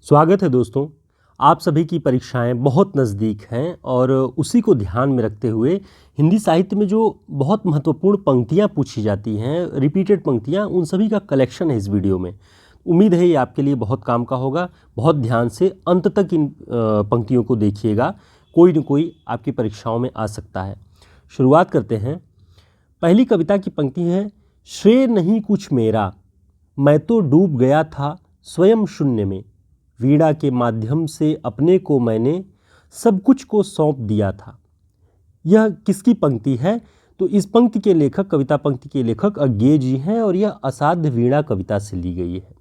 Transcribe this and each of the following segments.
स्वागत है दोस्तों। आप सभी की परीक्षाएं बहुत नज़दीक हैं और उसी को ध्यान में रखते हुए हिंदी साहित्य में जो बहुत महत्वपूर्ण पंक्तियां पूछी जाती हैं, रिपीटेड पंक्तियां, उन सभी का कलेक्शन है इस वीडियो में। उम्मीद है ये आपके लिए बहुत काम का होगा। बहुत ध्यान से अंत तक इन पंक्तियों को देखिएगा, कोई न कोई आपकी परीक्षाओं में आ सकता है। शुरुआत करते हैं। पहली कविता की पंक्ति है, श्रेय नहीं कुछ मेरा, मैं तो डूब गया था स्वयं शून्य में। वीणा के माध्यम से अपने को मैंने सब कुछ को सौंप दिया था। यह किसकी पंक्ति है? तो इस पंक्ति के लेखक, कविता पंक्ति के लेखक अज्ञेय जी हैं और यह असाध्य वीणा कविता से ली गई है।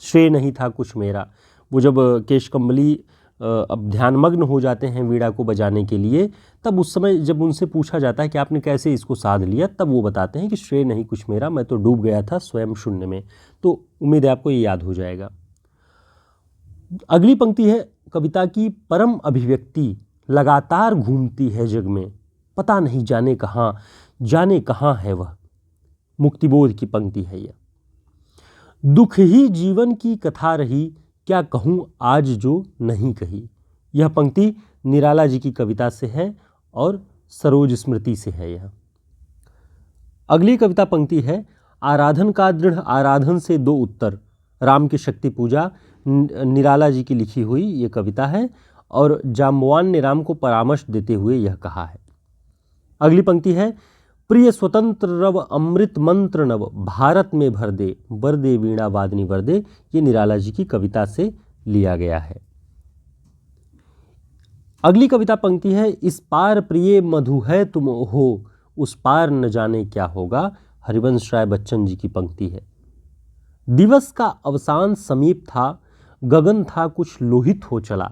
श्रेय नहीं था कुछ मेरा, वो जब केशकम्बली अब ध्यानमग्न हो जाते हैं वीणा को बजाने के लिए, तब उस समय जब उनसे पूछा जाता है कि आपने कैसे इसको साध लिया, तब वो बताते हैं कि श्रेय नहीं कुछ मेरा, मैं तो डूब गया था स्वयं शून्य में। तो उम्मीद है आपको ये याद हो जाएगा। अगली पंक्ति है, कविता की परम अभिव्यक्ति लगातार घूमती है जग में, पता नहीं जाने कहाँ है वह। मुक्तिबोध की पंक्ति है यह। दुख ही जीवन की कथा रही, क्या कहूँ आज जो नहीं कही। यह पंक्ति निराला जी की कविता से है और सरोज स्मृति से है यह। अगली कविता पंक्ति है, आराधन का दृढ़ आराधन से दो उत्तर, राम की शक्ति पूजा, निराला जी की लिखी हुई ये कविता है और जाम्बवान ने राम को परामर्श देते हुए यह कहा है। अगली पंक्ति है, प्रिय स्वतंत्र रव अमृत मंत्र नव, भारत में भर दे वरदे वीणा वादनी वरदे। ये निराला जी की कविता से लिया गया है। अगली कविता पंक्ति है, इस पार प्रिय मधु है तुम हो, उस पार न जाने क्या होगा। हरिवंश राय बच्चन जी की पंक्ति है। दिवस का अवसान समीप था, गगन था कुछ लोहित हो चला।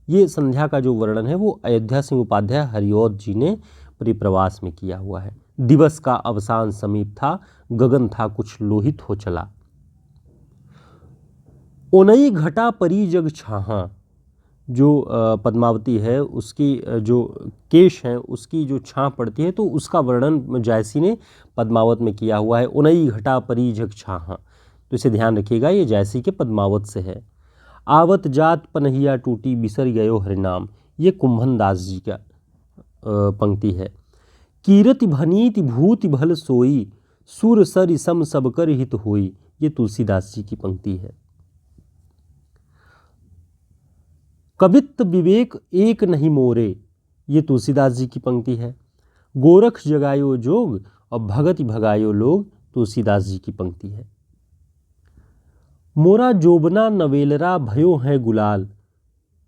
ये संध्या का जो वर्णन है वो अयोध्या सिंह उपाध्याय हरिऔध जी ने परिप्रवास में किया हुआ है। दिवस का अवसान समीप था, गगन था कुछ लोहित हो चला। ओनई घटा परी जग छाहा, जो पद्मावती है उसकी जो केश है उसकी जो छां पड़ती है, तो उसका वर्णन जायसी ने पद्मावत में किया हुआ है। ओनई घटा परी जग छाहा, तो इसे ध्यान रखिएगा, ये जायसी के पद्मावत से है। आवत जात पनहिया टूटी बिसर गयो हरिनाम, ये कुंभन दास जी का पंक्ति है। कीरति भनीति भूति भल सोई, सुर सरि सम सब कर हित होई, ये तुलसीदास जी की पंक्ति है। कवित्त विवेक एक नहीं मोरे, ये तुलसीदास जी की पंक्ति है। गोरख जगायो जोग और भगति भगायो लोग, तुलसीदास जी की पंक्ति है। मोरा जोबना नवेलरा भयो है गुलाल,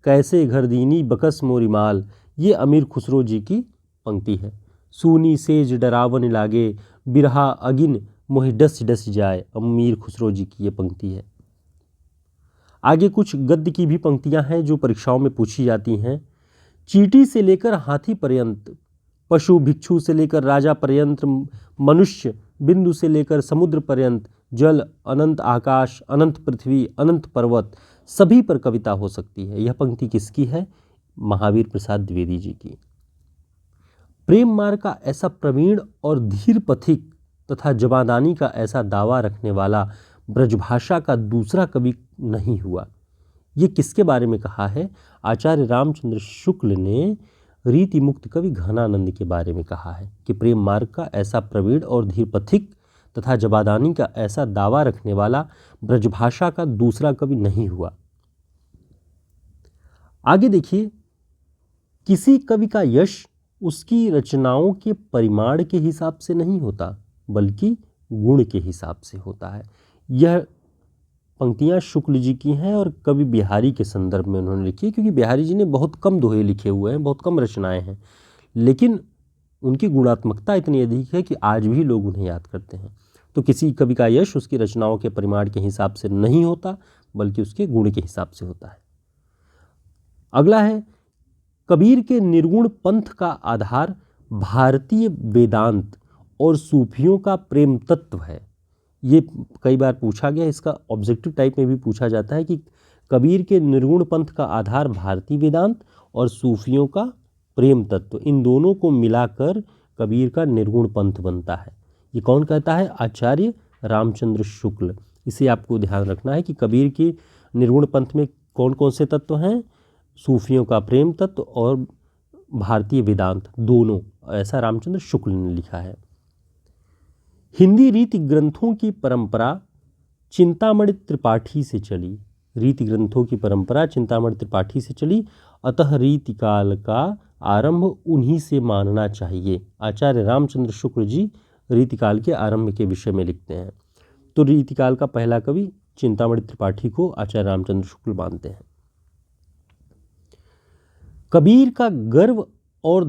कैसे घरदीनी बकस मोरी माल, ये अमीर खुसरो जी की पंक्ति है। सूनी सेज डरावन लागे, बिरहा अगिन मोहि डस डस जाए, अमीर खुसरो जी की ये पंक्ति है। आगे कुछ गद्य की भी पंक्तियां हैं जो परीक्षाओं में पूछी जाती हैं। चींटी से लेकर हाथी पर्यंत, पशु भिक्षु से लेकर राजा पर्यंत, मनुष्य बिंदु से लेकर समुद्र पर्यंत, जल अनंत आकाश, अनंत पृथ्वी, अनंत पर्वत, सभी पर कविता हो सकती है। यह पंक्ति किसकी है? महावीर प्रसाद द्विवेदी जी की। प्रेम मार्ग का ऐसा प्रवीण और धीर पथिक तथा जबादानी का ऐसा दावा रखने वाला ब्रजभाषा का दूसरा कवि नहीं हुआ। ये किसके बारे में कहा है? आचार्य रामचंद्र शुक्ल ने रीति मुक्त कवि घनानंद के बारे में कहा है कि प्रेम मार्ग का ऐसा प्रवीण और धीर पथिक तथा जबादानी का ऐसा दावा रखने वाला ब्रजभाषा का दूसरा कवि नहीं हुआ। आगे देखिए, किसी कवि का यश उसकी रचनाओं के परिमाण के हिसाब से नहीं होता, बल्कि गुण के हिसाब से होता है। यह पंक्तियां शुक्ल जी की हैं और कवि बिहारी के संदर्भ में उन्होंने लिखी है, क्योंकि बिहारी जी ने बहुत कम दोहे लिखे हुए हैं, बहुत कम रचनाएं हैं, लेकिन उनकी गुणात्मकता इतनी अधिक है कि आज भी लोग उन्हें याद करते हैं। तो किसी कवि का यश उसकी रचनाओं के परिमाण के हिसाब से नहीं होता, बल्कि उसके गुण के हिसाब से होता है। अगला है, कबीर के निर्गुण पंथ का आधार भारतीय वेदांत और सूफियों का प्रेम तत्व है। ये कई बार पूछा गया, इसका ऑब्जेक्टिव टाइप में भी पूछा जाता है कि कबीर के निर्गुण पंथ का आधार भारतीय वेदांत और सूफियों का प्रेम तत्व, इन दोनों को मिलाकर कबीर का निर्गुण पंथ बनता है। ये कौन कहता है? आचार्य रामचंद्र शुक्ल। इसे आपको ध्यान रखना है कि कबीर के निर्गुण पंथ में कौन कौन से तत्व हैं? सूफियों का प्रेम तत्व और भारतीय वेदांत, दोनों, ऐसा रामचंद्र शुक्ल ने लिखा है। हिंदी रीति ग्रंथों की परंपरा चिंतामणि त्रिपाठी से चली। रीति ग्रंथों की परंपरा चिंतामणि त्रिपाठी से चली, अतः रीतिकाल का आरंभ उन्हीं से मानना चाहिए। आचार्य रामचंद्र शुक्ल जी रीतिकाल के आरंभ के विषय में लिखते हैं। तो रीतिकाल का पहला कवि चिंतामणि त्रिपाठी को आचार्य रामचंद्र शुक्ल मानते हैं। कबीर का गर्व और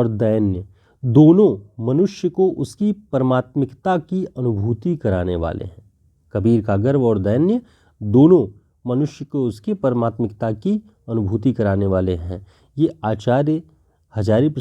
दैन्य दोनों मनुष्य को उसकी परमात्मिकता की अनुभूति कराने वाले हैं। कबीर का गर्व और दैन्य दोनों मनुष्य को उसकी परमात्मिकता की अनुभूति कराने वाले हैं। ये आचार्य हजारी